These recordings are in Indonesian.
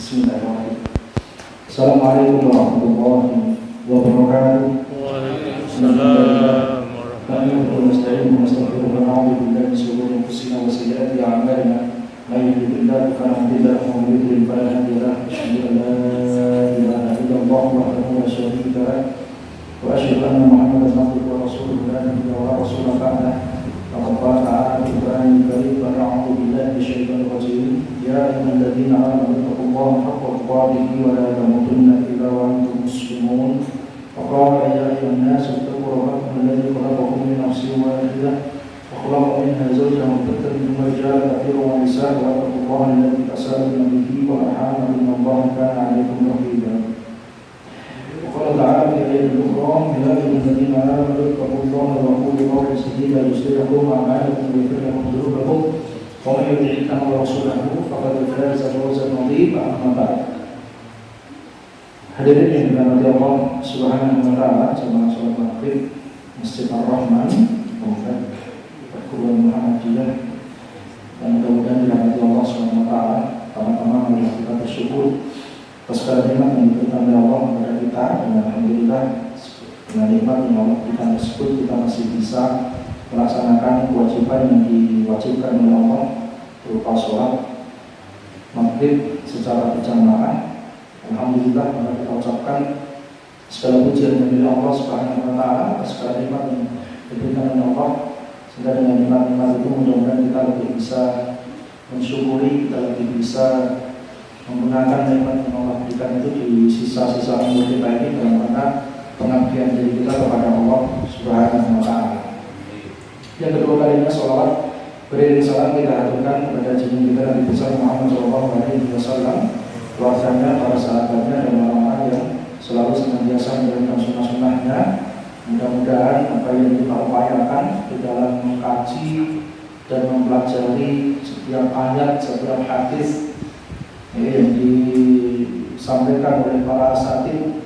Bismillahirrahmanirrahim. Assalamualaikum warahmatullahi wabarakatuh. Waalaikumsalam warahmatullahi wabarakatuh. Na'udzu billahi min shururi anfusina wa sayyiati a'malina. May yahdihillahu fala mudilla lahu wa may yudlil fala hadiya lahu. Asyhadu an la ilaha illallah wahdahu la syarika lahu wa asyhadu anna Muhammadan abduhu wa rasuluhu la nabiyya wa la rasula ba'dahu. Faqad qala ta'ala fil Qur'anil karim wa a'udzu billahi minasyaitonir rajim. Ya ayyuhalladzina amanu taqullaha haqqa tuqatih wa la tamutunna illa wa antum muslimun. Faqala ya ayyuhan nas ittaqu rabbakum alladzi khalaqakum min nafsin wahidah wa khalaqa minha zawjaha wa batha minhuma rijalan katsiran wa nisaa wa taqullaha alladzi tasaaluna bihi wal arham inna Allaha kana 'alaykum raqiba. وقال تعالى في آية أخرى يا أيها الذين آمنوا اتقوا الله وقولوا قولا سديدا يصلح لكم أعمالكم ويغفر لكم ذنوبكم ومن يطع الله ورسوله فقد فاز فوزا عظيما أما بعد. Hadirin yang dirahmati Allah Subhanahu wa taala, jemaah salat maghrib Masjid Ar-Rahman, perguruan Muhammadiyah, dan mudah-mudahan dirahmati Allah Subhanahu wa taala. Pertama-tama marilah kita bersyukur atas segala nikmat yang diberikan oleh Allah kepada kita, dan alhamdulillah dengan nikmat yang Allah berikan tersebut kita masih bisa melaksanakan kewajiban yang diwajibkan oleh Allah berupa sholat maghrib secara berjamaah. Alhamdulillah, maka kita ucapkan segala pujian dari Allah Subhanahu wa taala atas segala nikmat yang diberikan oleh Allah, sehingga dengan nikmat-nikmat itu mudah-mudahan kita lebih bisa mensyukuri, kita lebih bisa menggunakan nikmat yang Allah berikan itu di sisa-sisa umur kita ini dalam rangka pengabdian diri kita kepada Allah Subhanahu wa taala. Yang kedua kalinya sholawat beriring salam kita haturkan kepada junjungan kita Nabi besar Muhammad SAW, keluarganya, para sahabatnya, dan orang-orang yang selalu senantiasa menjalankan sunnah-sunnahnya. Mudah-mudahan apa yang kita upayakan di dalam mengkaji dan mempelajari setiap ayat, setiap hadis yang disampaikan oleh para asatid,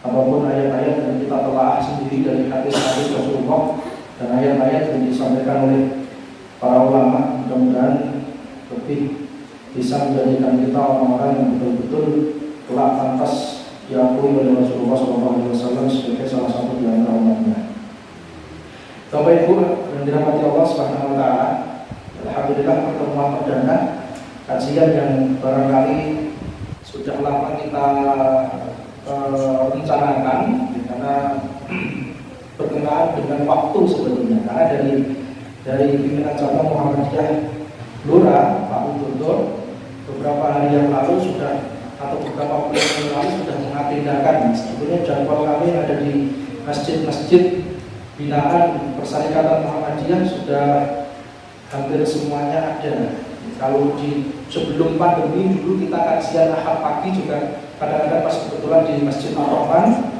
ataupun ayat-ayat yang kita telah sendiri dari hadis-hadis Rasulullah dan ayat-ayat yang disampaikan oleh para ulama, mudah-mudahan lebih bisa menjadikan kita orang-orang yang betul-betul kelak pantas diakui oleh Rasulullah SAW sebagai salah satu di antara umatnya. Bapak Ibu yang dirahmati Allah Subhanahu wa taala, alhamdulillah pertemuan perdana kajian yang barangkali sudah lama kita rencanakan, karena berkenaan dengan waktu sebetulnya, karena dari pimpinan cabang Muhammadiyah Lura Pak Udodo beberapa hari yang lalu sudah, atau beberapa bulan yang lalu sudah mengagendakan sebetulnya jadwal kami ada di masjid-masjid binaan Persyarikatan Muhammadiyah sudah hampir semuanya ada. Kalau di sebelum pandemi dulu kita kajian Ahad pagi juga kadang-kadang pas kebetulan di Masjid Ar-Rahman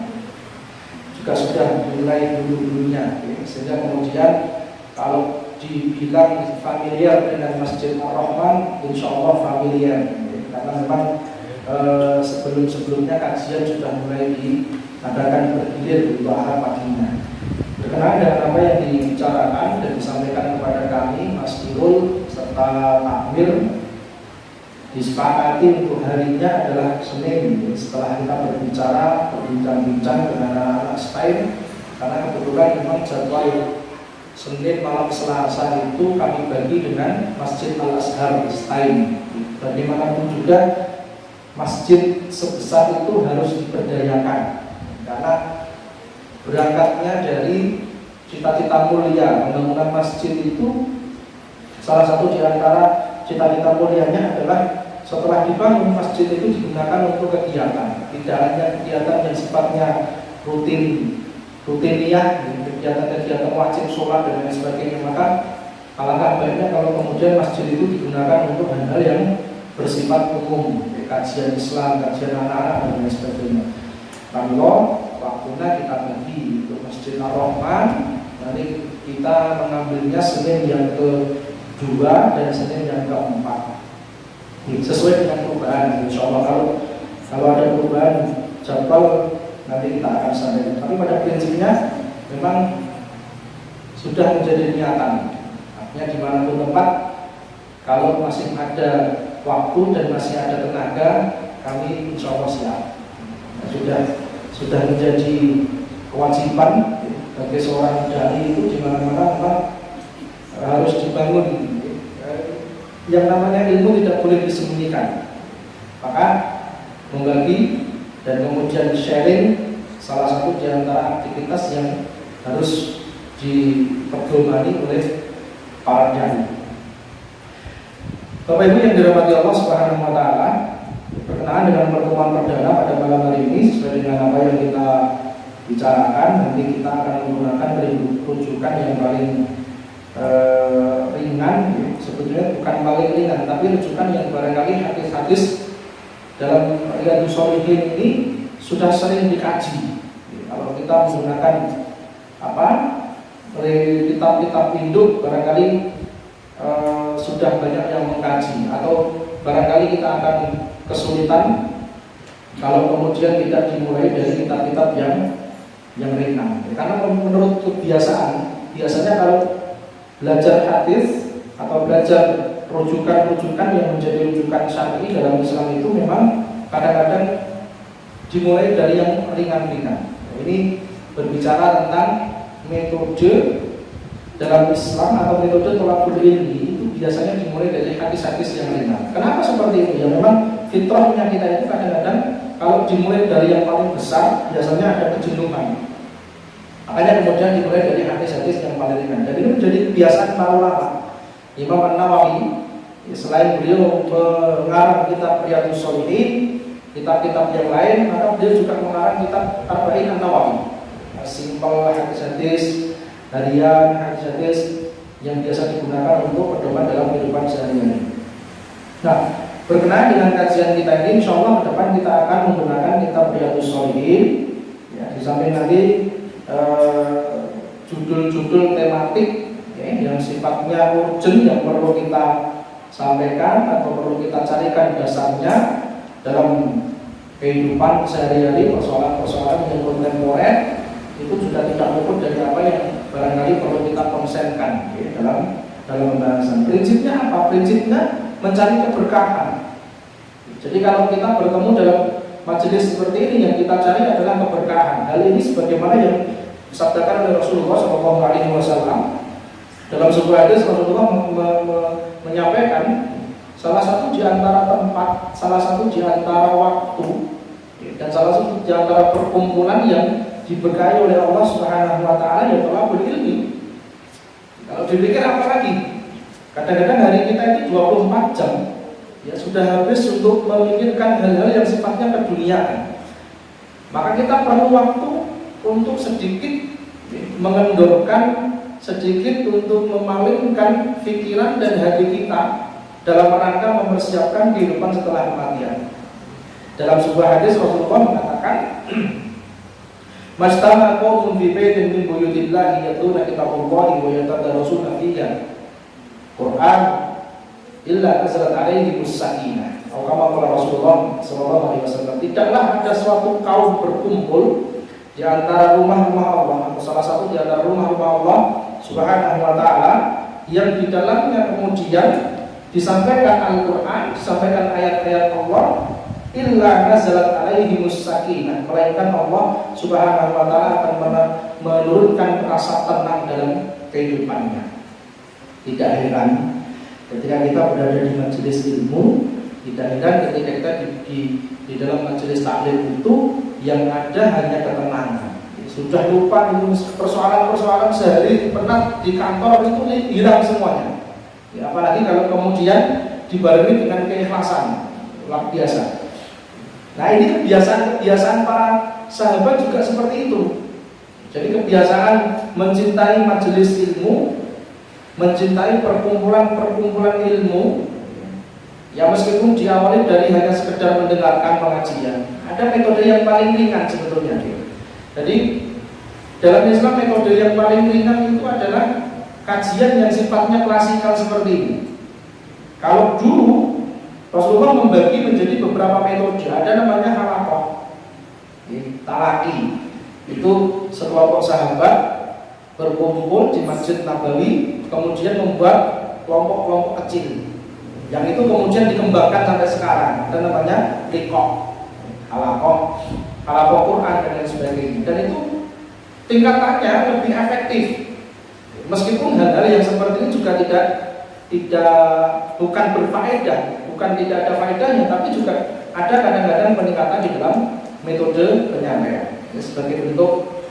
juga sudah mulai dulu-dulunya, sehingga kemudian kalau dibilang familiar dengan Masjid Ar-Rahman, insya Allah familiar, karena memang sebelum-sebelumnya kajian sudah mulai diadakan bergilir di Ahad paginya. Berkenaan dengan apa yang dibicarakan dan disampaikan kepada kami, Mas Irul serta takmir, disepakati untuk harinya adalah Senin. Setelah kita berbincang-bincang dengan anak-anak STAIM, karena kebetulan memang jadwal Senin malam Selasa itu kami bagi dengan Masjid Al-Azhar STAIM. Bagaimanapun juga masjid sebesar itu harus diberdayakan, karena berangkatnya dari cita-cita mulia pembangunan masjid itu, salah satu di antara cita-cita mulianya adalah setelah dibangun masjid itu digunakan untuk kegiatan, tidak hanya kegiatan yang sifatnya rutiniah, kegiatan-kegiatan wajib sholat dan lain sebagainya. Maka alangkah baiknya kalau kemudian masjid itu digunakan untuk hal-hal yang bersifat umum, kajian Islam, kajian anak-anak dan lain sebagainya. Kalau waktunya kita bagi untuk Masjid Ar-Rahman, nanti kita mengambilnya Senin yang kedua dan Senin yang keempat, sesuai dengan perubahan. Insya Allah kalau ada perubahan jadwal nanti kita akan sampaikan. Tapi pada prinsipnya memang sudah menjadi niatan. Artinya dimanapun tempat, kalau masih ada waktu dan masih ada tenaga, kami insya Allah siap. Nah, sudah menjadi kewajiban bagi seorang dai itu di mana-mana memang harus dibangun. Yang namanya ilmu tidak boleh disembunyikan. Maka membagi dan kemudian sharing salah satu di antara aktivitas yang harus dipedomani oleh para dai. Bapak Ibu yang dirahmati Allah Subhanahu wa taala, berkenaan dengan pertemuan perdana pada malam hari ini sesuai dengan apa yang kita bicarakan, nanti kita akan menggunakan rujukan yang paling ringan, sebetulnya bukan paling ringan, tapi rujukan yang barangkali hadis-hadis dalam Riyadhus Shalihin ini sudah sering dikaji. Kalau kita menggunakan kitab-kitab induk, barangkali sudah banyak yang mengkaji, atau barangkali kita akan kesulitan kalau kemudian tidak dimulai dari kitab-kitab yang ringan. Karena menurut kebiasaan, biasanya kalau belajar hadis atau belajar rujukan-rujukan yang menjadi rujukan syar'i dalam Islam itu memang kadang-kadang dimulai dari yang ringan-ringan. Ini berbicara tentang metode dalam Islam atau metode thalabul ilmi, itu biasanya dimulai dari hadis-hadis yang ringan. Kenapa seperti itu? Ya memang fitrahnya kita itu kadang-kadang kalau dimulai dari yang paling besar biasanya ada kejenuhan. Makanya kemudian dimulai dari hadis-hadis yang paling ringan. Dan ini menjadi kebiasaan para ulama. Imam An-Nawawi, selain beliau mengarang kitab Riyadhus Shalihin, kitab-kitab yang lain, maka beliau juga mengarang kitab Arba'in An-Nawawi. Simpel hadis-hadis harian, hadis-hadis yang biasa digunakan untuk pedoman dalam kehidupan sehari-hari. Nah, berkenaan dengan kajian kita ini, insya Allah ke depan kita akan menggunakan kitab Riyadhus Shalihin. Ya, di samping nanti judul-judul tematik yang sifatnya urgent yang perlu kita sampaikan atau perlu kita carikan dasarnya dalam kehidupan sehari-hari, persoalan-persoalan yang kontemporer, itu juga tidak luput dari apa yang barangkali perlu kita konsenkan dalam pembahasan. Prinsipnya apa? Prinsipnya mencari keberkahan. Jadi kalau kita bertemu dalam majelis seperti ini, yang kita cari adalah keberkahan. Hal ini sebagaimana yang disabdakan oleh Rasulullah SAW. Dalam sebuah hadis Rasulullah menyampaikan salah satu di antara tempat, salah satu di antara waktu, dan salah satu di antara perkumpulan yang diberkahi oleh Allah Subhanahu wa taala ya thalabul ilmi. Kalau dipikir apa lagi? Kadang-kadang hari kita itu 24 jam ya sudah habis untuk memikirkan hal-hal yang sifatnya keduniaan. Maka kita perlu waktu untuk sedikit mengendorkan, sedikit untuk memalingkan pikiran dan hati kita dalam rangka mempersiapkan kehidupan setelah kematian. Dalam sebuah hadis Rasulullah mengatakan, "Mastama qaumun fi baitin min buyutillahi yatluna kitaballahi wa yatadarasuna fiha Qur'an illa nazalat alaihi sakinah." Atau kama qala Rasulullah sallallahu alaihi wasallam, tidaklah ada suatu kaum berkumpul di antara rumah-rumah Allah, atau salah satu di antara rumah-rumah Allah Subhanahu wa taala, yang di dalamnya kemudian disampaikan Al-Qur'an, disampaikan ayat-ayat Allah, illa nazalat alaihimus sakinah, melainkan Allah Subhanahu wa taala akan menurunkan rasa tenang dalam kehidupannya. Tidak heran ketika kita berada di majelis ilmu, tidak heran ketika kita di dalam majelis taklim itu yang ada hanya ketenangan. Sudah lupa itu persoalan-persoalan sehari penat di kantor itu hilang semuanya. Ya, apalagi kalau kemudian dibarengi dengan keikhlasan luar biasa. Nah, ini kebiasaan para sahabat juga seperti itu. Jadi kebiasaan mencintai majelis ilmu, mencintai perkumpulan-perkumpulan ilmu, ya meskipun diawali dari hanya sekedar mendengarkan pengajian. Ada metode yang paling ringan sebetulnya. Jadi dalam Islam metode yang paling ringan itu adalah kajian yang sifatnya klasikal seperti ini. Kalau dulu Rasulullah membagi menjadi beberapa metode, ada namanya halaqah, talaki. Itu sekelompok sahabat berkumpul di Masjid Nabawi, kemudian membuat kelompok-kelompok kecil. Yang itu kemudian dikembangkan sampai sekarang, ada namanya liqah, halakoh Quran dan lain sebagainya. Dan itu tingkatannya lebih efektif. Meskipun hal-hal yang seperti ini juga bukan berfaedah, bukan tidak ada faedahnya, tapi juga ada kadang-kadang peningkatan di dalam metode penyampaian sebagai bentuk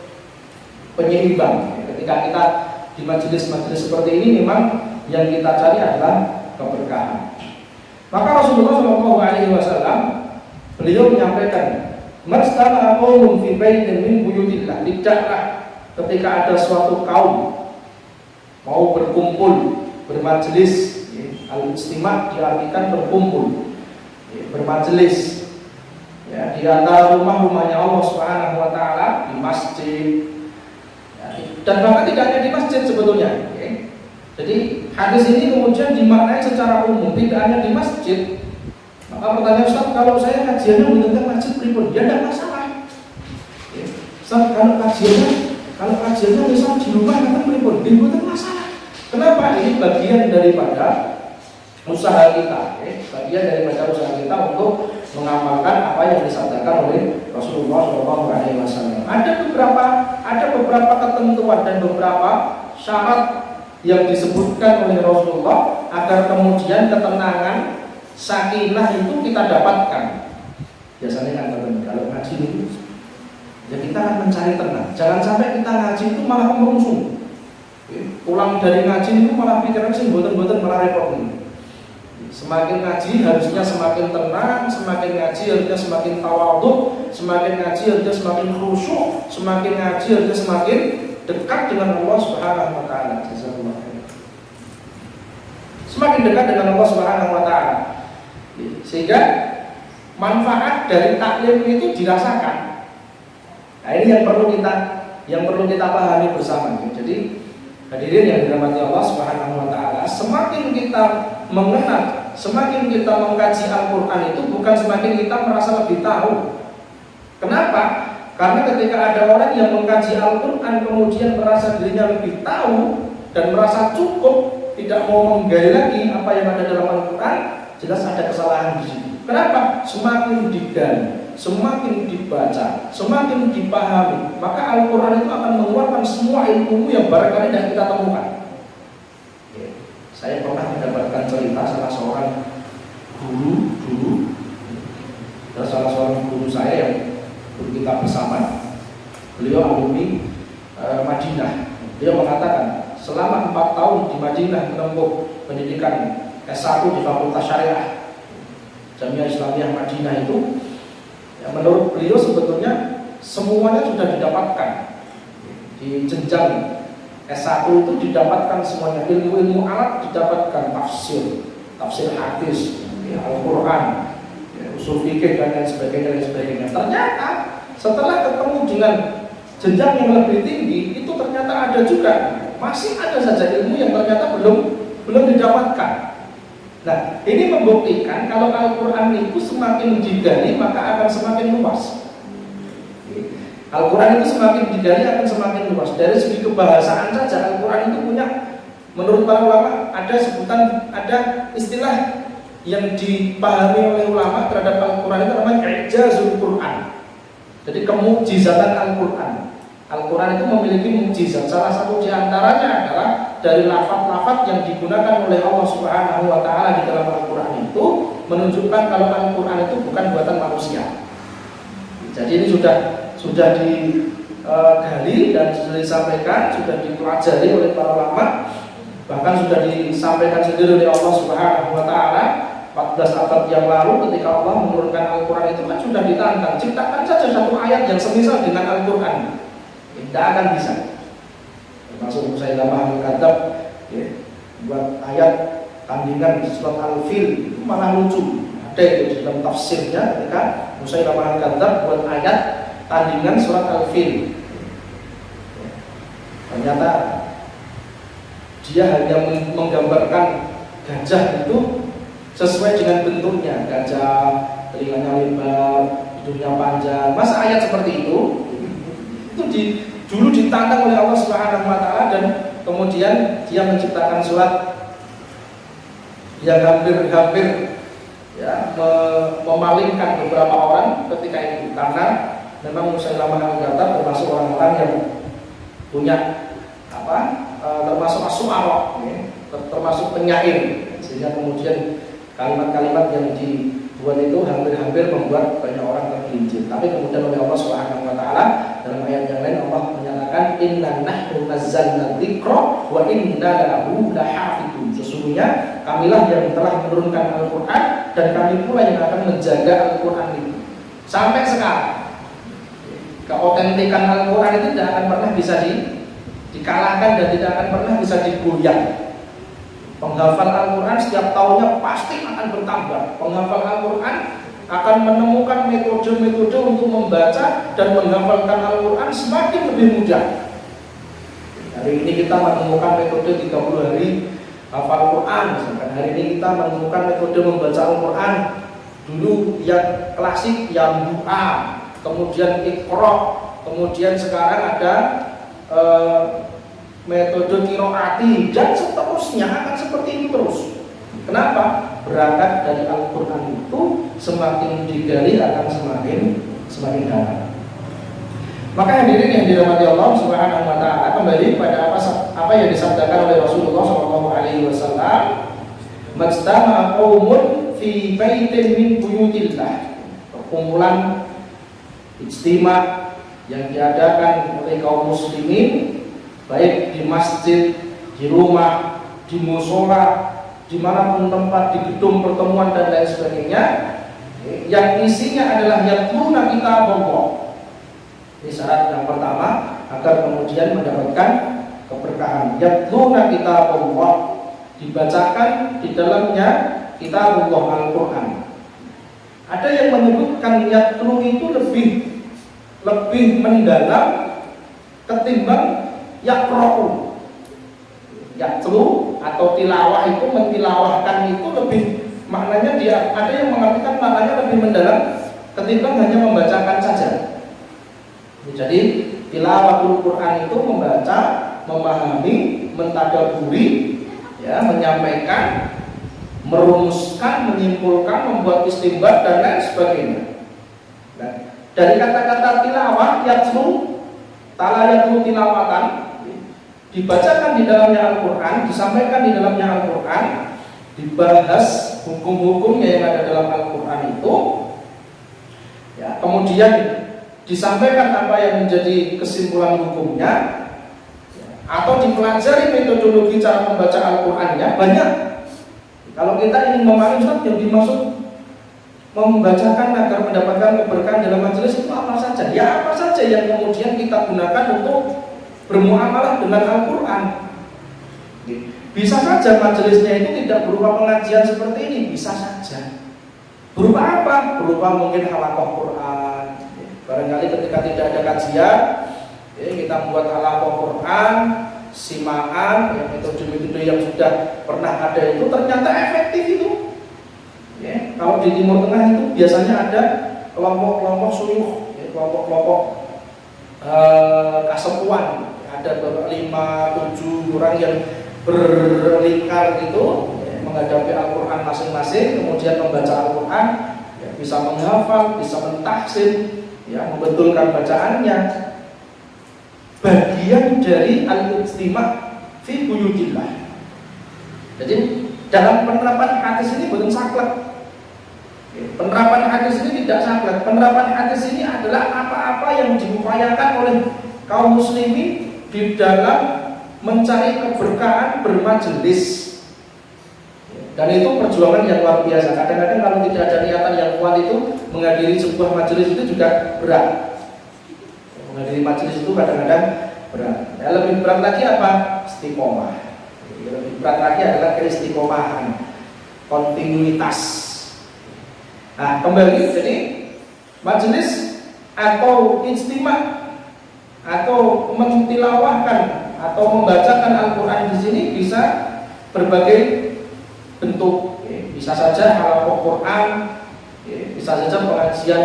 penyeimbang. Ketika kita di majelis-majelis seperti ini, memang yang kita cari adalah keberkahan. Maka Rasulullah SAW beliau menyampaikan, "Mastama'a qaum fi baitin min buyutillah." Tidaklah ketika ada suatu kaum mau berkumpul, bermajelis, al-istima' diartikan berkumpul, bermajelis, ya, di antara rumah-rumahnya Allah Subhanahu wa taala, di masjid, ya, dan bahkan tidak hanya di masjid sebetulnya. Jadi hadis ini kemudian dimaknai secara umum, tidak hanya di masjid. Maka pertanyaan, Ustaz, kalau saya kajiannya mendengar masjid pribun, ya tidak masalah. Ustaz, kalau kajiannya misal di rumah kan pribun, tidak masalah. Kenapa? Ini bagian daripada usaha kita, bagian daripada usaha kita untuk mengamalkan apa yang disabdakan oleh Rasulullah SAW. Ada beberapa ketentuan dan beberapa syarat yang disebutkan oleh Rasulullah agar kemudian ketenangan, sakinah itu kita dapatkan. Biasanya kan kalau ngaji itu, ya kita akan mencari tenang. Jangan sampai kita ngaji itu malah merungsung. Pulang dari ngaji itu malah pikiran sih boten-boten malah repot. Semakin ngaji harusnya semakin tenang, semakin ngaji harusnya semakin tawadhu, semakin ngaji harusnya semakin khusyuk, semakin ngaji harusnya semakin dekat dengan Allah Subhanahu wa taala. Semakin dekat dengan Allah Subhanahu wa taala. Sehingga manfaat dari taklim itu dirasakan. Nah, ini yang perlu kita pahami bersama. Jadi hadirin yang dirahmati Allah Subhanahu wa taala, semakin kita mengenal, semakin kita mengkaji Al-Qur'an itu bukan semakin kita merasa lebih tahu. Kenapa? Karena ketika ada orang yang mengkaji Al-Qur'an kemudian merasa dirinya lebih tahu dan merasa cukup, tidak mau menggali lagi apa yang ada dalam Al-Quran, jelas ada kesalahan di situ. Kenapa? Semakin digali, semakin dibaca, semakin dipahami, maka Al-Quran itu akan mengeluarkan semua ilmu yang barangkali tidak kita temukan. Saya pernah mendapatkan cerita salah seorang guru saya yang guru kita bersama. Beliau alumni Madinah. Beliau mengatakan, selama 4 tahun di Madinah menempuh pendidikan S1 di Fakultas Syariah Jamiah Islamiyah Madinah itu, ya, menurut beliau sebetulnya semuanya sudah didapatkan di jenjang S1 itu, didapatkan semuanya, ilmu-ilmu alat didapatkan, tafsir hadis, ya, Al-Quran, ya, usul fikih dan lain sebagainya. Ternyata setelah ketemu dengan jenjang yang lebih tinggi itu ternyata ada juga, masih ada saja ilmu yang ternyata belum didapatkan. Nah, ini membuktikan kalau Al-Quran itu semakin digali maka akan semakin luas. Al-Quran itu semakin digali akan semakin luas. Dari segi kebahasaan saja Al-Quran itu punya, menurut para ulama, ada istilah yang dipahami oleh ulama terhadap Al-Quran itu namanya i'jazul Quran. Jadi kemukjizatan Al-Quran. Al-Quran itu memiliki mukjizat. Salah satu di antaranya adalah dari lafaz-lafaz yang digunakan oleh Allah Subhanahu wa taala di dalam Al-Quran itu menunjukkan kalau Al-Quran itu bukan buatan manusia. Jadi ini sudah digali dan sudah disampaikan, sudah dipelajari oleh para ulama, bahkan sudah disampaikan sendiri oleh Allah Subhanahu wa taala 14 abad yang lalu ketika Allah menurunkan Al-Quran itu kan sudah ditantang, ciptakan saja satu ayat yang semisal dengan Al-Quran. Tidak akan bisa. Termasuk Musailamah al-Kadzdzab, ya, buat ayat tandingan surat Al-Fil itu malah lucu. Ada itu di dalam tafsirnya ketika Musailamah al-Kadzdzab buat ayat tandingan surat Al-Fil. Ternyata dia hanya menggambarkan gajah itu sesuai dengan bentuknya, gajah telinganya lebar, hidungnya panjang. Masa ayat seperti itu dulu ditantang oleh Allah Subhanahu wa taala, dan kemudian dia menciptakan surat yang hampir-hampir ya memalingkan beberapa orang ketika itu, karena memang Musailamah al-Kadzdzab termasuk orang-orang yang punya termasuk as-su'ara, ya, termasuk penyair, sehingga kemudian kalimat-kalimat yang dibuat itu hampir-hampir membuat banyak orang tergelincir. Tapi kemudian oleh Allah Subhanahu wa taala dalam ayat yang lain Allah menyatakan inna nahnu nazzalna dzikra wa inna lahu lahafidun. Sesungguhnya kamilah yang telah menurunkan Al-Qur'an dan kami pula yang akan menjaga Al-Qur'an itu. Sampai sekarang keautentikan Al-Qur'an itu tidak akan pernah bisa dikalahkan dan tidak akan pernah bisa digoyah. Penghafal Al-Quran setiap tahunnya pasti akan bertambah. Penghafal Al-Quran akan menemukan metode-metode untuk membaca dan menghafalkan Al-Quran semakin lebih mudah. Hari ini kita menemukan metode 30 hari hafal Quran. Misalkan hari ini kita menemukan metode membaca Al-Quran. Dulu yang klasik, yang doa, kemudian Iqra, kemudian sekarang ada metode qiraati dan seterusnya akan seperti ini terus. Kenapa? Berangkat dari Al-Quran itu semakin digali akan semakin dalam. Maka hadirin yang dirahmati Allah Subhanahu wa taala, kembali pada apa yang disabdakan oleh Rasulullah SAW, "Majtama'a qaumun fi baitin min buyutillah." Perkumpulan ijtima yang diadakan oleh kaum muslimin, baik di masjid, di rumah, di mushola, dimanapun tempat, di gedung pertemuan dan lain sebagainya, yang isinya adalah yatluna kitabullah. Ini syarat yang pertama agar kemudian mendapatkan keberkahan. Yatluna kitabullah, dibacakan di dalamnya kitabullah Al-Quran. Ada yang menyebutkan yatlu itu lebih mendalam ketimbang yaqra'u. Yatlu atau tilawah itu mentilawahkan itu lebih maknanya ada yang mengartikan maknanya lebih mendalam ketimbang hanya membacakan saja. Jadi tilawatul Quran itu membaca, memahami, mentadaburi, ya, menyampaikan, merumuskan, menyimpulkan, membuat istinbat dan lain sebagainya. Nah, dari kata-kata tilawah, yatlu, tala yatlu tilawatan, dibacakan di dalamnya Al-Quran, disampaikan di dalamnya Al-Quran, dibahas hukum-hukumnya yang ada dalam Al-Quran itu, ya, kemudian disampaikan apa yang menjadi kesimpulan hukumnya, ya, atau dipelajari metodologi cara membaca Al-Qurannya. Banyak. Kalau kita ingin memahami Ustaz, yang dimaksud membacakan agar mendapatkan keberkahan dalam majelis itu apa saja? Ya apa saja yang kemudian kita gunakan untuk bermuamalah dengan Al-Quran. Bisa saja majelisnya itu tidak berupa pengajian seperti ini, bisa saja. Berupa apa? Berupa mungkin halaqah Quran. Barangkali ketika tidak ada kajian, kita membuat halaqah Quran, simaan, metode-metode yang sudah pernah ada itu ternyata efektif itu. Ya, kalau di Timur Tengah itu biasanya ada kelompok-kelompok suyuh, ya, kelompok-kelompok kasepuan. Ada 5-7 orang yang berlingkar gitu, ya, menghadapi Al-Quran masing-masing, kemudian membaca Al-Quran, ya, bisa menghafal, bisa mentahsin, ya, membetulkan bacaannya. Bagian dari al-ijtima' fi buyutillah. Jadi dalam penerapan hadis ini bukan saklek. Penerapan hadis ini tidak saklek. Penerapan hadis ini adalah apa-apa yang diupayakan oleh kaum muslimin di dalam mencari keberkahan bermajelis. Dan itu perjuangan yang luar biasa. Kadang-kadang kalau tidak ada niatan yang kuat itu, menghadiri sebuah majelis itu juga berat. Menghadiri majelis itu kadang-kadang berat. Ya, lebih berat lagi apa? Istiqomah. Lebih berat lagi adalah keistiqomahan, kontinuitas. Nah, kembali, jadi majelis atau ijtima' atau mentilawahkan atau membacakan Al-Quran di sini bisa berbagai bentuk. Bisa saja halaqah Quran, bisa saja pengajian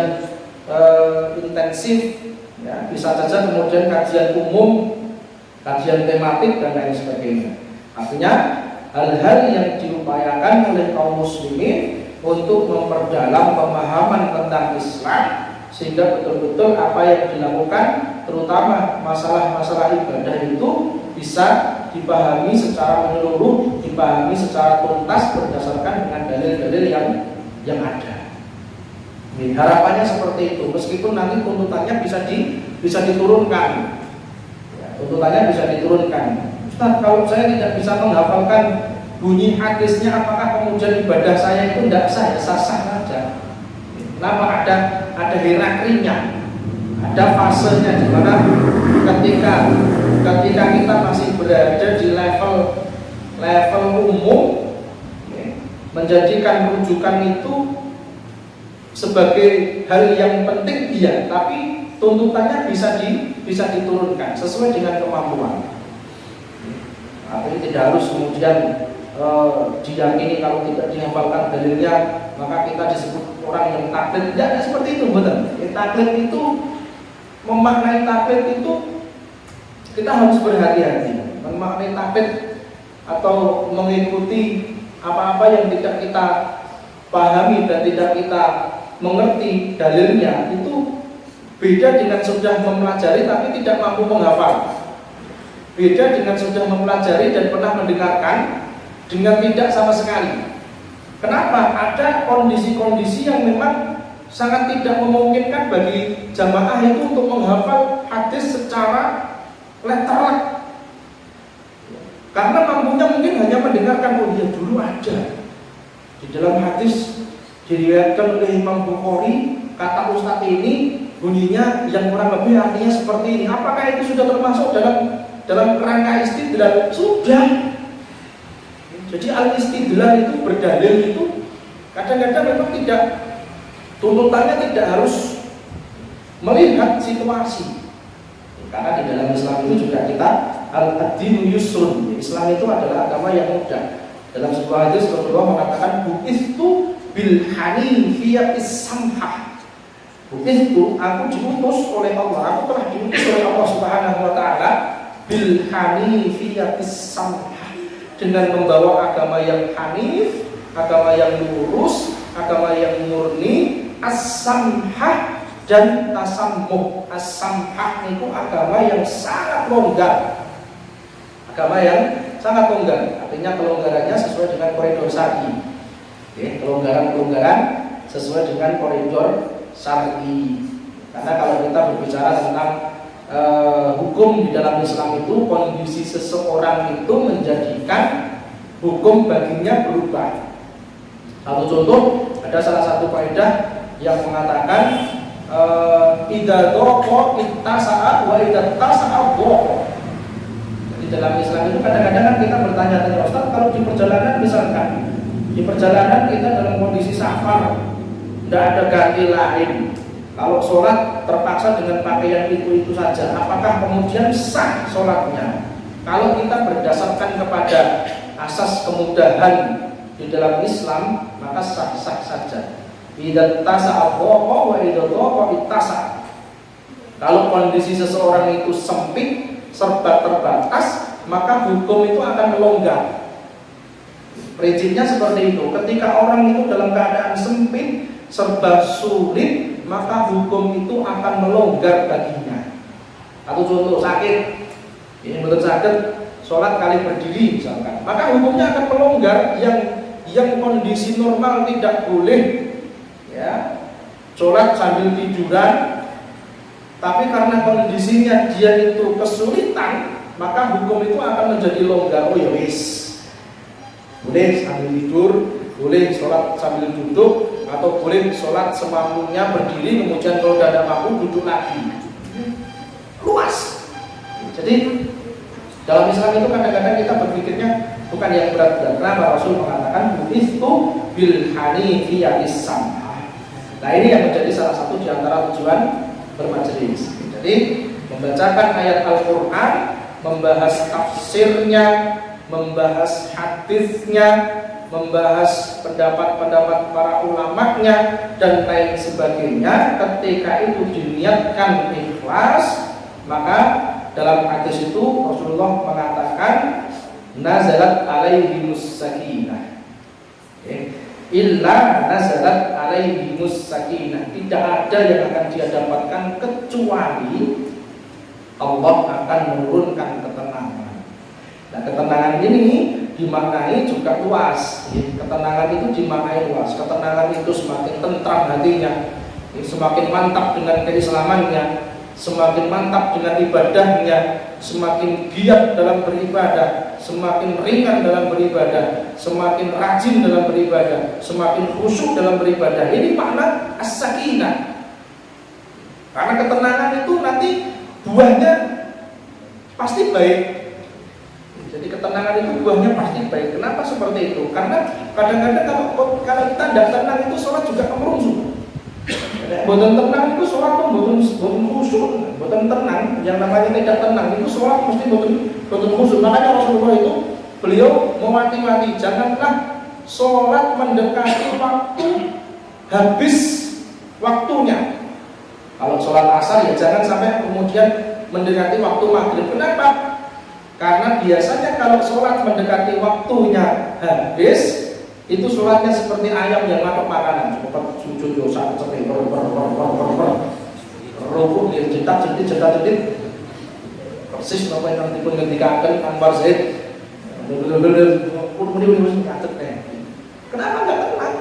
intensif, ya, bisa saja kemudian kajian umum, kajian tematik dan lain sebagainya. Artinya hal-hal yang diupayakan oleh kaum muslimin untuk memperdalam pemahaman tentang Islam, sehingga betul-betul apa yang dilakukan, terutama masalah-masalah ibadah itu bisa dipahami secara menyeluruh, dipahami secara tuntas berdasarkan dengan dalil-dalil yang ada. Harapannya seperti itu, meskipun nanti tuntutannya bisa diturunkan. Ya, tuntutannya bisa diturunkan. Ustaz, kalau saya tidak bisa menghafalkan bunyi hadisnya, apakah kemudian ibadah saya itu tidak sah? Sah-sah saja. Kenapa? Ada hierarkinya, ada fasenya, di mana ketika kita masih berada di level umum, menjadikan rujukan itu sebagai hal yang penting, iya, tapi tuntutannya bisa diturunkan sesuai dengan kemampuan. Tapi tidak harus kemudian diyakini kalau tidak dihafalkan dalilnya maka kita disebut orang yang taklid. Tidak seperti itu, betul. Taklid itu, memaknai taklid itu kita harus berhati-hati. Memaknai taklid atau mengikuti apa-apa yang tidak kita pahami dan tidak kita mengerti dalilnya, itu beda dengan sudah mempelajari tapi tidak mampu menghafal. Beda dengan sudah mempelajari dan pernah mendengarkan dengan tidak sama sekali. Kenapa? Ada kondisi-kondisi yang memang sangat tidak memungkinkan bagi jamaah itu untuk menghafal hadis secara letterlek. Karena mampunya mungkin hanya mendengarkan, oh ya dulu ada di dalam hadis diriwayatkan oleh Imam Bukhari, kata Ustadz ini bunyinya yang kurang lebih artinya seperti ini. Apakah itu sudah termasuk dalam kerangka istidlal? Sudah. Jadi al-istidlal itu, berdalil itu kadang-kadang memang tidak, tuntutannya tidak harus melihat situasi. Karena di dalam Islam itu juga kita al-dinu yusrun. Islam itu adalah agama yang mudah. Dalam sebuah hadis Rasulullah mengatakan bu'istu bil hanifiyatis samhah. Bu'istu, aku diutus oleh Allah, aku telah diutus oleh Allah Subhanahu wa taala bil hanifiyatis samhah, dengan membawa agama yang hanif, agama yang lurus, agama yang murni, as-samhah dan tasammuh. As-samhah itu agama yang sangat longgar. Agama yang sangat longgar, artinya kelonggarannya sesuai dengan koridor syar'i. Kelonggaran-kelonggaran sesuai dengan koridor syar'i. Karena kalau kita berbicara tentang hukum di dalam Islam itu, kondisi seseorang itu menjadikan hukum baginya berubah. Satu contoh, ada salah satu kaidah yang mengatakan idza dhaqa ittasa'a wa idza tasa'a dhaqa. Di dalam Islam itu kadang-kadang kan kita bertanya-tanya, Ustaz, kalau di perjalanan misalkan di perjalanan kita dalam kondisi safar, tidak ada ganti lain, kalau sholat terpaksa dengan pakaian itu saja, apakah kemudian sah sholatnya? Kalau kita berdasarkan kepada asas kemudahan di dalam Islam, maka sah-sah saja. Idza tasa'a dhaqa wa idza dhaqa ittasa'. Kalau kondisi seseorang itu sempit, serba terbatas, maka hukum itu akan melonggar. Prinsipnya seperti itu. Ketika orang itu dalam keadaan sempit, serba sulit, maka hukum itu akan melonggar baginya. Atau contoh sakit, ini betul sakit, sholat kali berdiri misalkan, maka hukumnya akan melonggar. Yang kondisi normal tidak boleh, ya, sholat sambil tiduran, tapi karena kondisinya dia itu kesulitan, maka hukum itu akan menjadi longgar. Oh ya wis, boleh sambil tidur, boleh sholat sambil duduk, atau boleh sholat semampunya berdiri, kemudian kalau tidak mampu duduk lagi. Luas. Jadi dalam Islam itu kadang-kadang kita berpikirnya bukan yang berat-berat. Kenapa? Rasul mengatakan bu'istu bil hanifiyatis samhah. Nah, ini yang menjadi salah satu di antara tujuan bermajelis. Jadi membacakan ayat Al-Quran, membahas tafsirnya, membahas hadisnya, membahas pendapat-pendapat para ulamanya dan lain sebagainya. Ketika itu diniatkan ikhlas, maka dalam hadis itu Rasulullah mengatakan nazalat alaihimus sakinah. Illa nazalat alaihimus sakinah. Tidak ada yang akan dia dapatkan kecuali Allah akan menurunkan ketenangan. Nah, ketenangan ini dimaknai juga luas. Ketenangan itu dimaknai luas. Ketenangan itu semakin tentram hatinya, semakin mantap dengan keislamannya, semakin mantap dengan ibadahnya, semakin giat dalam beribadah, semakin ringan dalam beribadah, semakin rajin dalam beribadah, semakin khusyuk dalam beribadah. Ini makna as-sakinah. Karena ketenangan itu nanti buahnya pasti baik. Jadi ketenangan itu buahnya pasti baik. Kenapa seperti itu? Karena kadang-kadang kalau kita tidak tenang itu sholat juga kemerungsung. Boten tenang itu sholat tuh boten khusyuk, boten tenang. Yang namanya tidak tenang itu sholat mesti boten khusyuk. Makanya Rasulullah itu beliau mewanti-wanti, janganlah sholat mendekati waktu habis waktunya. Kalau sholat asar ya jangan sampai kemudian mendekati waktu maghrib. Kenapa? Karena biasanya kalau sholat mendekati waktunya habis, itu sholatnya seperti ayam yang matok makanan. Cepat sujud dosa seperti rukuk dia cetak-cetit persis apa yang nanti pun ngendikaken Anwar Zaid. Kenapa nggak tenang?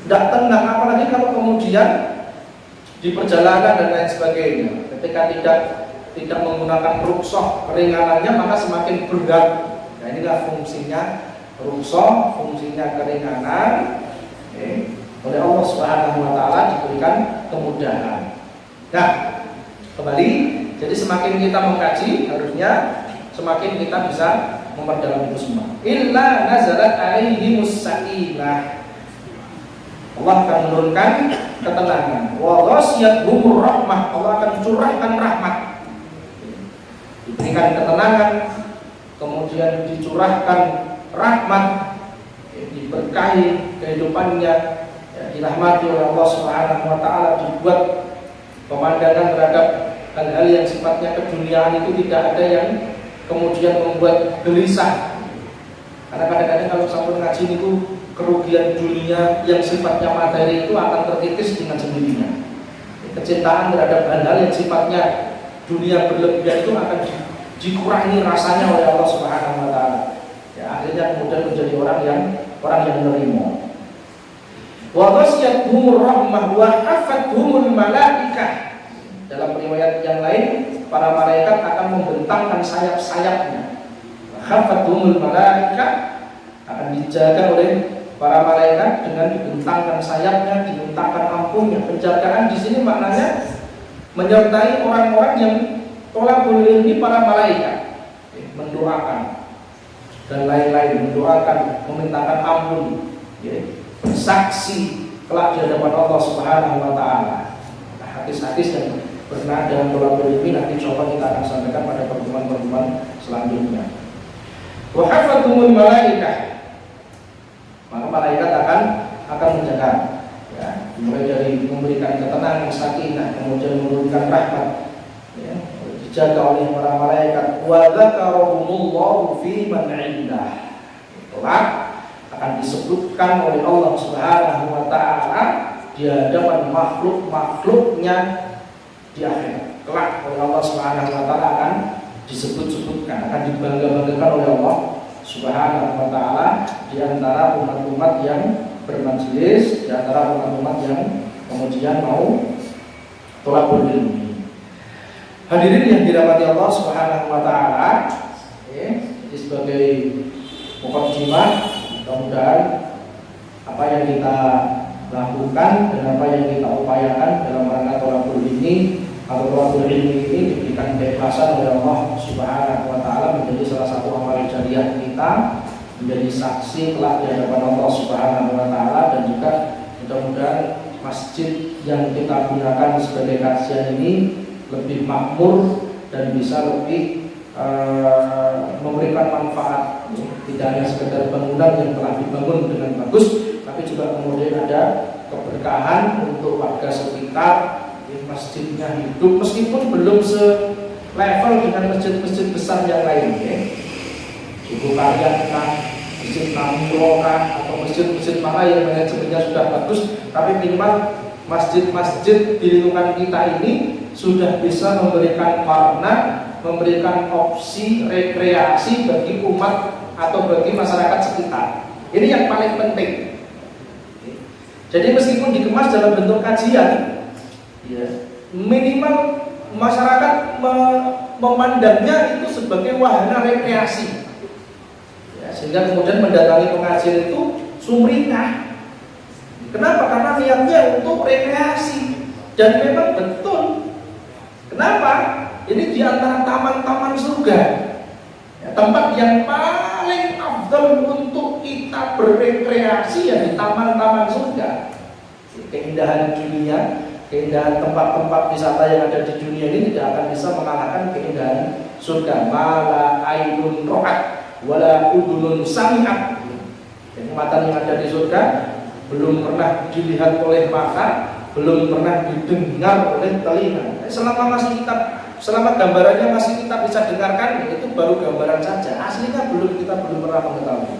Nggak tenang, apalagi kalau kemudian di perjalanan dan lain sebagainya. Ketika tidak menggunakan rukhsah keringanannya maka semakin berat. Nah, inilah fungsinya rukhsah, fungsinya keringanan. Oleh Allah Subhanahu wa taala diberikan kemudahan. Nah, kembali, jadi semakin kita mengkaji harusnya semakin kita bisa memperdalam itu semua. Illa nazalat alaihimus sakinah. Allah akan menurunkan ketenangan. Wa ghasyiyatuhumur rahmah. Allah akan curahkan rahmat. Diberikan ketenangan, kemudian dicurahkan rahmat, diberkahi kehidupannya, dirahmati oleh Allah Subhanahu wa taala, dibuat pemandangan terhadap hal-hal yang sifatnya keduniaan itu tidak ada yang kemudian membuat gelisah. Karena kadang-kadang kalau sampai ngaji itu kerugian dunia yang sifatnya materi itu akan terkikis dengan sendirinya. Kecintaan terhadap hal-hal yang sifatnya dunia berlebihan itu akan dikurangi rasanya oleh Allah Subhanahu wa taala. Ya, akhirnya kemudian menjadi orang yang menerima. Wa ghasyiyatuhumur rahmah wa hafathumul malaikah. Dalam riwayat yang lain, para malaikat akan membentangkan sayap-sayapnya. Hafathumul malaikah, akan dijaga oleh para malaikat dengan dibentangkan sayapnya, dibentangkan ampunnya. Penjagaan di sini maknanya menyertai orang-orang yang tolabul ilmi, para malaikat, mendoakan dan lain-lain, mendoakan, memintakan ampun, bersaksi kelak di hadapan Allah Subhanahu wa taala. Nah, hadis-hadis yang berkenaan dengan tolabul ilmi nanti coba kita akan sampaikan pada pertemuan-pertemuan selanjutnya. Wa hafathumul malaikah, maka malaikat akan menjaga, ya, mulai dari memberikan ketenangan, sakinah, kemudian menurunkan rahmat, ya, dijaga oleh para malaikat. Wa dzakarahumullahu fi man 'indah, kelak akan disebutkan oleh Allah Subhanahu wa taala di hadapan makhluk-makhluknya di akhirat. Kelak oleh Allah Subhanahu wa taala akan disebut-sebutkan, akan dibangga-banggakan oleh Allah Subhanahu wa taala di antara umat-umat yang bermajlis, di antara umat-umat yang kemudian mau tolabul ilmi. Hadirin yang dirahmati Allah Subhanahu wa taala, jadi sebagai mukaddimah, mudah-mudahan apa yang kita lakukan dan apa yang kita upayakan dalam rangka tolabul ilmi atau tolabul ilmi ini diberikan keikhlasan oleh Allah Subhanahu wa taala menjadi salah satu amal jariah kita, menjadi saksi kelak di hadapan Allah Subhanahu wa taala, dan juga mudah-mudahan masjid yang kita gunakan sebagai kajian ini lebih makmur dan bisa lebih memberikan manfaat, tidak hanya sekedar bangunan yang telah dibangun dengan bagus, tapi juga kemudian ada keberkahan untuk warga sekitar, masjidnya hidup meskipun belum selevel dengan masjid-masjid besar yang lain, ya. Ibu Karyan kah, Masjid Namiro kah, atau masjid-masjid mana yang manajemennya sudah bagus, tapi minimal masjid-masjid di lingkungan kita ini sudah bisa memberikan warna, memberikan opsi rekreasi bagi umat atau bagi masyarakat sekitar. Ini yang paling penting. Jadi meskipun dikemas dalam bentuk kajian, ya, minimal masyarakat memandangnya itu sebagai wahana rekreasi, ya, sehingga kemudian mendatangi pengajian itu sumringah. Kenapa? Karena niatnya untuk rekreasi, dan memang betul. Kenapa? Ini di antara taman-taman surga, ya, tempat yang paling afdal untuk kita berrekreasi ya di taman-taman surga. Keindahan dunia, keindahan tempat-tempat wisata yang ada di dunia ini tidak akan bisa mengalahkan keindahan surga. Mala ainun ra'at wala udunun sami'at. Kenikmatan yang ada di surga belum pernah dilihat oleh mata, belum pernah didengar oleh telinga. Selama gambarannya masih kita bisa dengarkan, itu baru gambaran saja. Aslinya kita belum pernah mengetahui.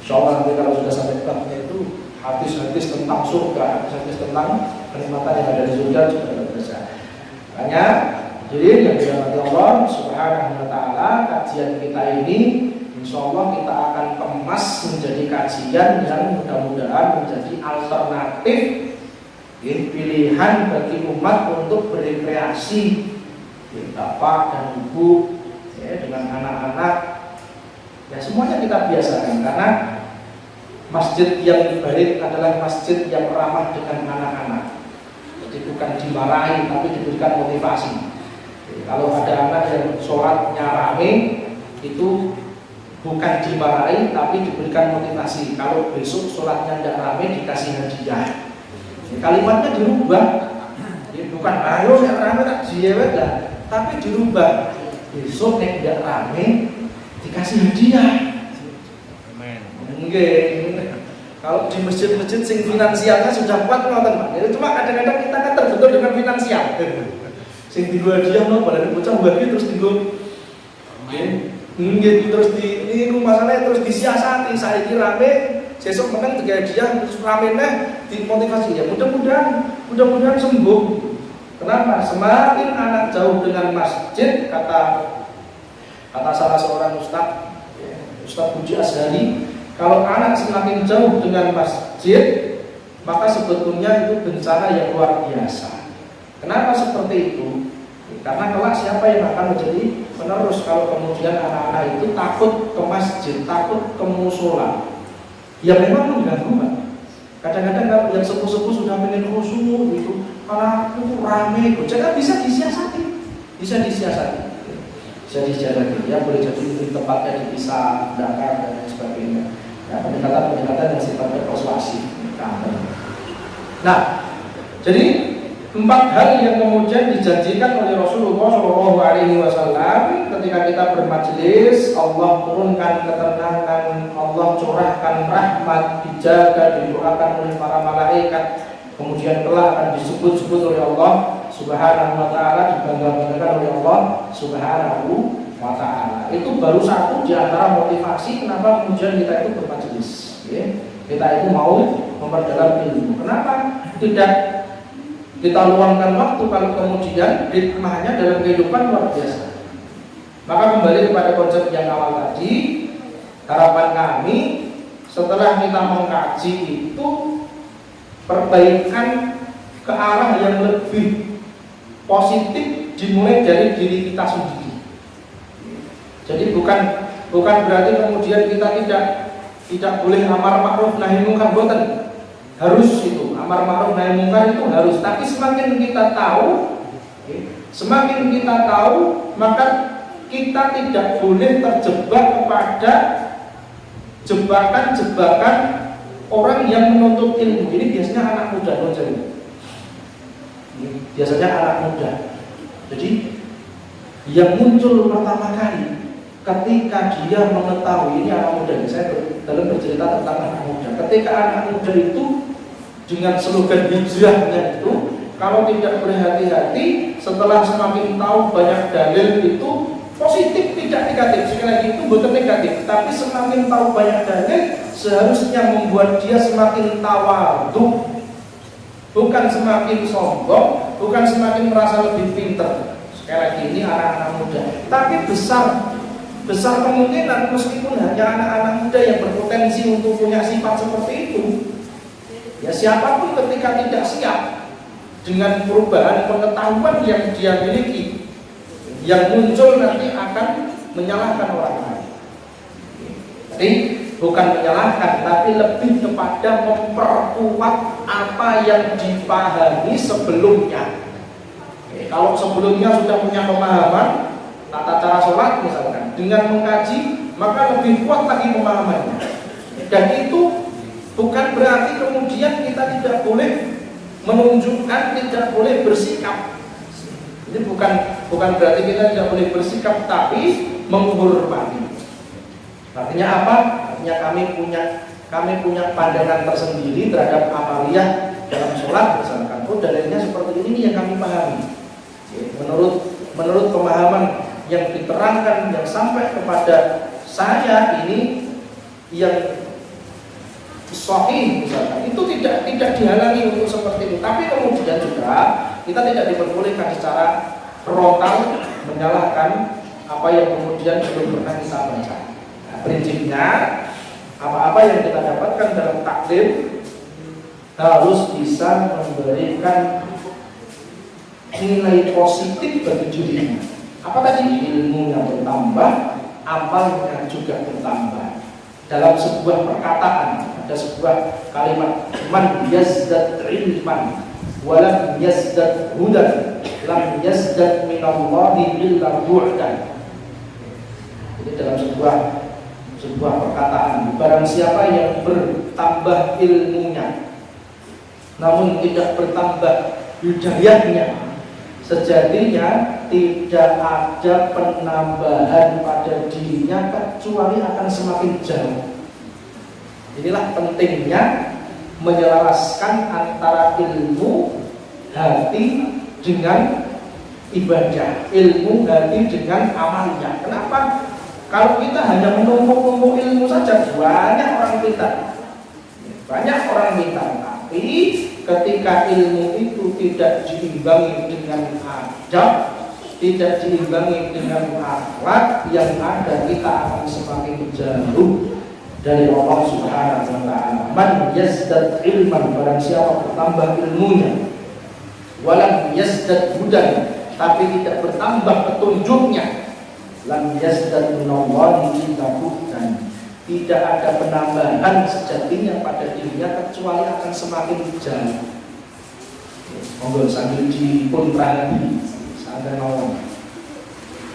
Insyaallah nanti kalau sudah sampai babnya itu hadis-hadis tentang surga, hadis-hadis tentang kenikmatan yang ada di surga juga berbeda. Makanya, jadi yang dirahmati Allah Subhanahu wa taala, kajian kita ini insyaallah kita akan kemas menjadi kajian yang mudah-mudahan menjadi alternatif, pilihan bagi umat untuk berrekreasi, bapak dan ibu, ya, dengan anak-anak, ya semuanya kita biasakan, karena masjid yang baik adalah masjid yang ramah dengan anak-anak. Jadi bukan dimarahi, tapi diberikan motivasi. Jadi, kalau ada anak yang sholatnya rame, itu bukan dimarahi, tapi diberikan motivasi. Kalau besok sholatnya tidak rame, dikasih hadiah. Jadi, kalimatnya dirubah. Jadi, bukan ayo yang rame tak jiwet lah, tapi dirubah. Besok yang tidak rame, dikasih hadiah. Mungkin kalau di masjid-masjid sing finansialnya sudah kuat ngoten Pak. Jadi cuma kadang-kadang kita kan terbentur dengan finansial. Sing digo hadiah no padahal bocah bagi terus digo. Nggih terus niku masalahnya terus disiasati. Saiki rame, sesuk meneng tiga hadiah terus rame neh dimotivasi. Ya mudah-mudahan sembuh. Kenapa? Semakin anak jauh dengan masjid, kata salah seorang ustaz, Ustaz Puji Azhari, kalau anak semakin jauh dengan masjid, maka sebetulnya itu bencana yang luar biasa. Kenapa seperti itu? Karena kelak siapa yang akan menjadi penerus kalau kemudian anak-anak itu takut ke masjid, takut ke musola. Ya memang mengganggu Pak. Kadang-kadang kalau yang sepuh-sepuh sudah pengen khusyuk itu, kalau aku rame, jangan bisa disiasati. Ya boleh jadi tempatnya dipisah, dangkal dan lain sebagainya. Ya, pendekatan yang sifatnya persuasif. Nah, jadi 4 hal yang kemudian dijanjikan oleh Rasulullah SAW ketika kita bermajelis, Allah turunkan ketenangan, Allah curahkan rahmat, dijaga, didoakan oleh para malaikat, kemudian kelak akan disebut-sebut oleh Allah Subhanahu wa taala, dibangga-banggakan oleh Allah Subhanahu wa taala. Itu baru satu di antara motivasi kenapa kemudian kita itu bermajelis, ya. Kita itu mau memperdalam ilmu. Kenapa tidak kita luangkan waktu kalau kemudian hikmahnya dalam kehidupan luar biasa. Maka kembali kepada konsep yang awal tadi, harapan kami setelah kita mengkaji itu perbaikan ke arah yang lebih positif dimulai dari diri kita sendiri. Jadi bukan berarti kemudian kita tidak boleh amar ma'ruf nahi munkar, boten. Harus itu, amar ma'ruf nahi munkar itu harus. Tapi semakin kita tahu, maka kita tidak boleh terjebak kepada jebakan-jebakan orang yang menuntut ilmu. Ini biasanya anak muda, biasanya anak muda. Jadi yang muncul pertama kali ketika dia mengetahui, ini anak muda, saya dalam bercerita tentang anak muda. Ketika anak muda itu dengan slogan hijrahnya itu, kalau tidak berhati-hati, setelah semakin tahu banyak dalil itu, Positif tidak negatif, sekali lagi itu bukan negatif, tapi semakin tahu banyak dalil seharusnya membuat dia semakin tawadhu, bukan semakin sombong, bukan semakin merasa lebih pintar. Sekali lagi ini anak-anak muda, tapi besar kemungkinan meskipun hanya anak-anak muda yang berpotensi untuk punya sifat seperti itu, ya siapapun ketika tidak siap dengan perubahan pengetahuan yang dia miliki, yang muncul nanti akan menyalahkan orang lain. Jadi bukan menyalahkan, tapi lebih kepada memperkuat apa yang dipahami sebelumnya. Kalau sebelumnya sudah punya pemahaman tata cara sholat misalkan, dengan mengkaji maka lebih kuat lagi pemahamannya. Dan itu bukan berarti kemudian kita tidak boleh menunjukkan, tidak boleh bersikap. Ini bukan berarti kita tidak boleh bersikap, tapi menghormati. Artinya apa? Artinya kami punya pandangan tersendiri terhadap amaliyah dalam sholat misalkan. Oh, dalilnya seperti ini yang kami pahami. Menurut pemahaman yang diterangkan yang sampai kepada saya ini yang sahih misalkan, itu tidak dihalangi untuk seperti itu. Tapi kemudian juga kita tidak diperbolehkan secara frontal menyalahkan apa yang kemudian belum pernah kita baca. Nah, prinsipnya apa-apa yang kita dapatkan dalam taklim harus bisa memberikan nilai positif bagi dirinya. Apa tadi? Ilmunya bertambah, amalnya juga bertambah. Dalam sebuah perkataan ada sebuah kalimat, man yazdad ilman walam yazdad hudan lam yazdad minallahi illa bu'dan. Jadi dalam sebuah perkataan, barang siapa yang bertambah ilmunya namun tidak bertambah hidayahnya, sejatinya tidak ada penambahan pada dirinya kecuali akan semakin jauh. Inilah pentingnya menyelaraskan antara ilmu hati dengan ibadah, ilmu hati dengan amalnya. Kenapa? Kalau kita hanya menumpuk-numpuk ilmu saja, banyak orang pintar, tapi ketika ilmu itu tidak diimbangi dengan adab, tidak diimbangi dengan akhlak, yang ada kita akan semakin jauh dari Allah Subhanahu wa ta'ala. Man yazdad ilman, barang siapa bertambah ilmunya, walam yazdad hudan, tapi tidak bertambah petunjuknya, lam yazdad minallahi illa bu'dan, tidak ada penambahan sejatinya pada dirinya kecuali akan semakin jauh. Monggo sambil dipun perhati sampai nolong.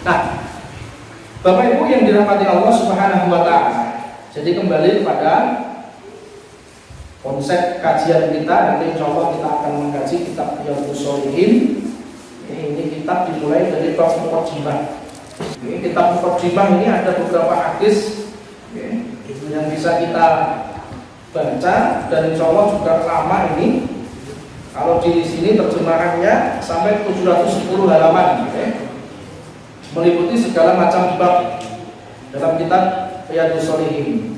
Nah, Bapak Ibu yang dirahmati Allah Subhanahu wa ta'ala, jadi kembali pada konsep kajian kita. Nanti insya Allah kita akan mengkaji kitab Riyadhus Shalihin. Ini kitab dimulai dari bab Muqaddimah. Ini kitab Muqaddimah ini ada beberapa hadis yang bisa kita baca, dan insya Allah juga lama ini. Kalau di sini terjemahannya sampai 710 halaman, meliputi segala macam bab dalam kitab Riyadhus Shalihin.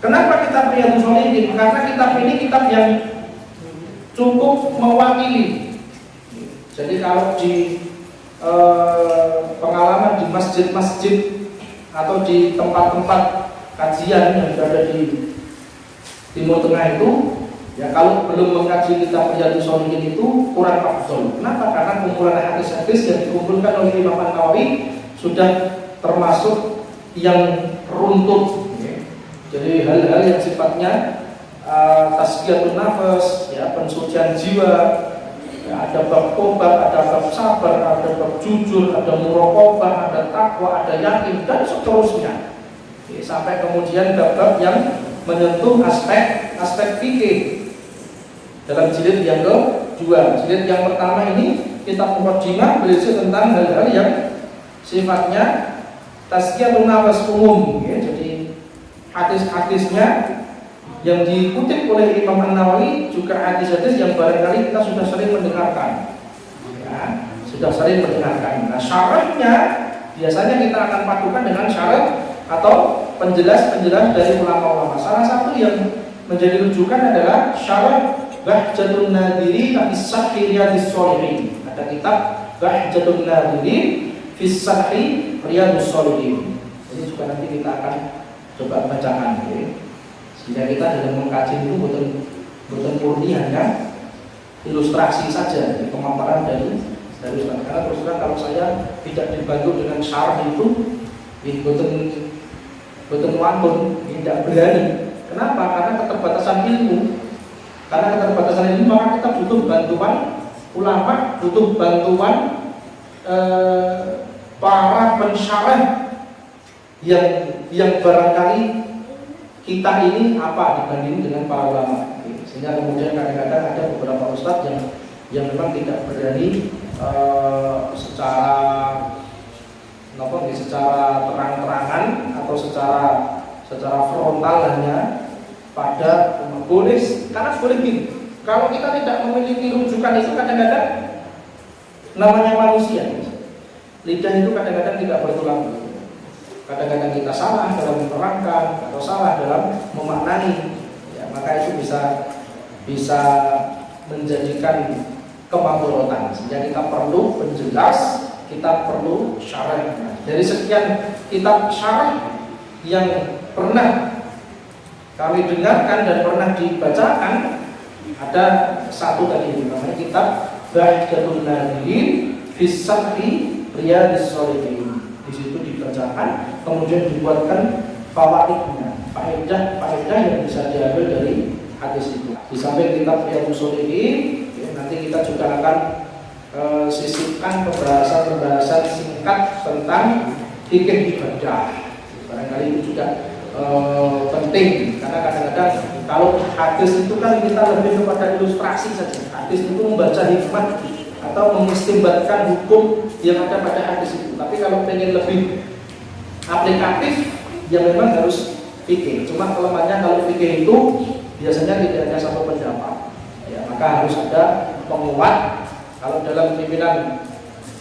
Kenapa kitab Riyadhus Shalihin? Karena kitab ini kitab yang cukup mewakili. Jadi kalau di pengalaman di masjid-masjid atau di tempat-tempat kajian yang berada di Timur Tengah itu, ya kalau belum mengkaji kitab Riyadhus Shalihin itu kurang afdol. Kenapa? Karena kumpulan hadis-hadis yang dikumpulkan oleh Imam An-Nawawi sudah termasuk yang runtut. Jadi hal-hal yang sifatnya tazkiyatun nafas, ya, pensucian jiwa, ya, ada bab tobat, ada bab sabar, ada bab jujur, ada muraqabah, ada takwa, ada yakin, dan seterusnya. Sampai kemudian bab-bab yang menyentuh aspek fikih dalam jilid yang kedua. Jilid yang pertama ini kitab Muqaddimah berisi tentang hal-hal yang sifatnya tazkiyatun nafas umum, ya. Jadi hadis-hadisnya yang dikutip oleh Imam An-Nawawi juga hadis-hadis yang barangkali kita sudah sering mendengarkan, ya, sudah sering mendengarkan. Nah, syarahnya biasanya kita akan padukan dengan syarat atau penjelas-penjelas dari ulama-ulama. Salah satu yang menjadi rujukan adalah syarat Bahjatun Nadiri fi Sahih Riyadhus Shalihin. Ada kitab Bahjatun Nadiri fi Sahih Riyadhus Shalihin. Ini juga nanti kita akan coba bacakan, ya. Sehingga kita dalam mengkaji itu bukan murni hanya ilustrasi saja, pemaparan dari Ustaz. Karena terus terang kalau saya tidak dibantu dengan syarah itu, betul wantun, tidak berani. Kenapa? Karena keterbatasan ilmu. Karena keterbatasan ilmu, maka kita butuh bantuan ulama, butuh bantuan para pensyarah yang barangkali kita ini apa dibanding dengan para ulama. Sehingga kemudian kadang-kadang ada beberapa ustadz yang memang tidak berani secara terang-terangan atau secara frontal hanya pada boleh, karena boleh gini. Kalau kita tidak memiliki rujukan itu kadang-kadang namanya manusia, lidah itu kadang-kadang tidak bertulang. Kadang-kadang kita salah dalam menerangkan atau salah dalam memaknani, ya, maka itu bisa menjadikan kemandorotan. Sehingga kita perlu penjelas, kita perlu syarah. Dari sekian kitab syarah yang pernah kami dengarkan dan pernah dibacakan, ada satu tadi namanya kitab Bahjatun Nadiri fi Sahih Riyadhus Shalihin. Di situ dibacakan, kemudian dibuatkan fawaidnya, faedah yang bisa diambil dari hadis itu. Di samping kitab Riyadhus Shalihin, nanti kita juga akan sisipkan pembahasan singkat tentang fikih ibadah. Barangkali itu juga penting, karena kadang-kadang kalau hadis itu kan kita lebih kepada ilustrasi saja. Hadis itu membaca hikmah atau mengistimbatkan hukum yang ada pada hadis itu. Tapi kalau pengen lebih aplikatif, ya memang harus fikih. Cuma kelemahannya kalau fikih itu biasanya tidak ada satu pendapat, ya, maka harus ada penguat. Kalau dalam pimpinan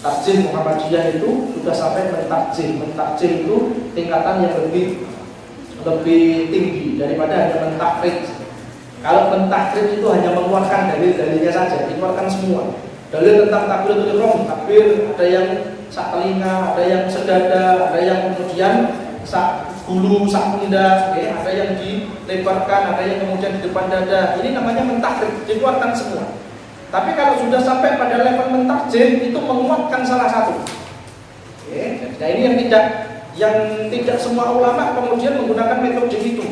Takjil Muhammadiyah itu sudah sampai mentakjil itu tingkatan yang lebih tinggi daripada hanya mentakrid. Kalau mentakrid itu hanya mengeluarkan dalil-dalilnya saja, dikeluarkan semua. Dalil tentang takbiratul ihram, takbir, ada yang sak telinga, ada yang sedada, ada yang kemudian sak bulu, sak pundak, ya, ada yang dilebarkan, ada yang kemudian di depan dada. Ini namanya mentakrid, dikeluarkan semua. Tapi kalau sudah sampai pada level mentakjil, itu menguatkan salah satu. Oke, nah ini yang tidak semua ulama kemudian menggunakan metode itu.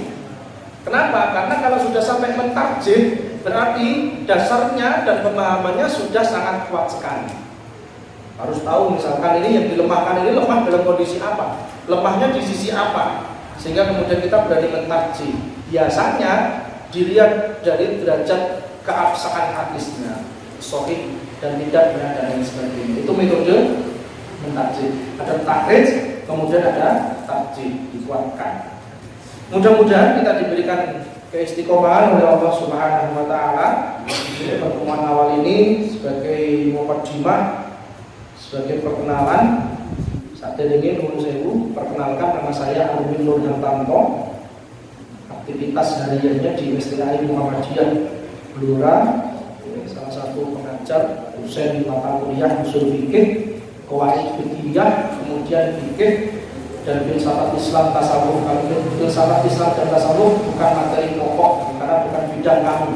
Kenapa? Karena kalau sudah sampai mentakjil, berarti dasarnya dan pemahamannya sudah sangat kuat sekali. Harus tahu misalkan ini yang dilemahkan ini lemah dalam kondisi apa, lemahnya di sisi apa, sehingga kemudian kita berani mentakjil. Biasanya dilihat dari derajat keabsahan hadisnya, sahih dan tidak benar dan lain sebagainya. Itu metode mentakjil. Ada takrij, kemudian ada takjil, dikuatkan. Mudah-mudahan kita diberikan keistiqomahan oleh Allah Subhanahu wa taala. Pertemuan awal ini sebagai muqaddimah, sebagai perkenalan. Saat ini nuwun sewu, perkenalkan nama saya Arwin Nur Hartanto. Aktivitas hariannya di Istilah Muhammadiyah Blora, salah satu pengajar dosen di mata kuliah usul fikih, qawaid fikih, kemudian fikih dan filsafat Islam tasawuf. Kalau filsafat Islam dan tasawuf bukan materi pokok karena bukan bidang kami.